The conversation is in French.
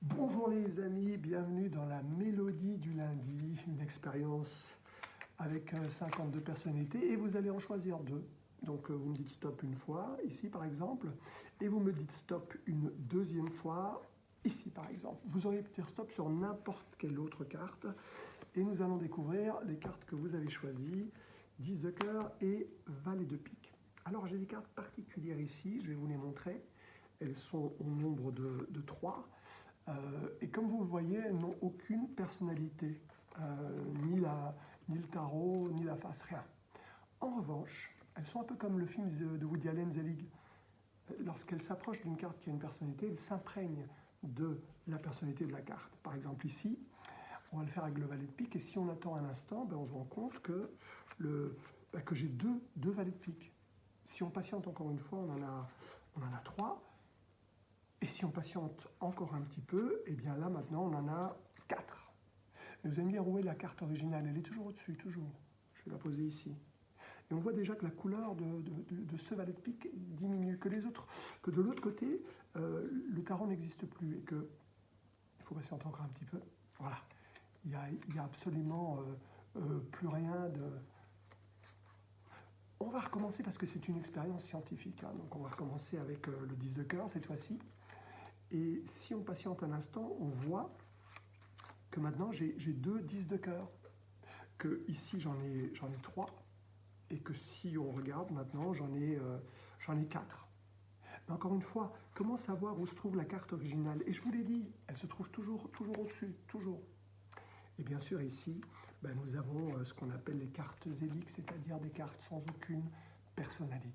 Bonjour les amis, bienvenue dans la mélodie du lundi, une expérience avec 52 personnalités et vous allez en choisir deux. Donc vous me dites stop une fois, ici par exemple, et vous me dites stop une deuxième fois, ici par exemple. Vous auriez pu dire stop sur n'importe quelle autre carte et nous allons découvrir les cartes que vous avez choisies, 10 de cœur et valet de pique. Alors j'ai des cartes particulières ici, je vais vous les montrer. Elles sont au nombre de 3. Et comme vous le voyez, elles n'ont aucune personnalité, ni le tarot, ni la face, rien. En revanche, elles sont un peu comme le film de Woody Allen, Zelig. Lorsqu'elles s'approchent d'une carte qui a une personnalité, elles s'imprègnent de la personnalité de la carte. Par exemple ici, on va le faire avec le valet de pique, et si on attend un instant, on se rend compte que, que j'ai deux valets de pique. Si on patiente encore une fois, on en a 3. Et si on patiente encore un petit peu, et bien là maintenant on en a 4. Et vous allez me dire où est la carte originale? Elle est toujours au-dessus, toujours. Je vais la poser ici. Et on voit déjà que la couleur de ce valet de pique diminue, que de l'autre côté, le tarot n'existe plus et que il faut patienter encore un petit peu. Voilà, il y a absolument plus rien de. On va recommencer parce que c'est une expérience scientifique. Donc on va recommencer avec le 10 de cœur cette fois-ci. Et si on patiente un instant, on voit que maintenant j'ai deux 10 de cœur, que ici j'en ai 3, et que si on regarde maintenant, j'en ai 4. Mais encore une fois, comment savoir où se trouve la carte originale? Et je vous l'ai dit, elle se trouve toujours au-dessus, toujours. Et bien sûr ici, nous avons ce qu'on appelle les cartes zéliques, c'est-à-dire des cartes sans aucune personnalité.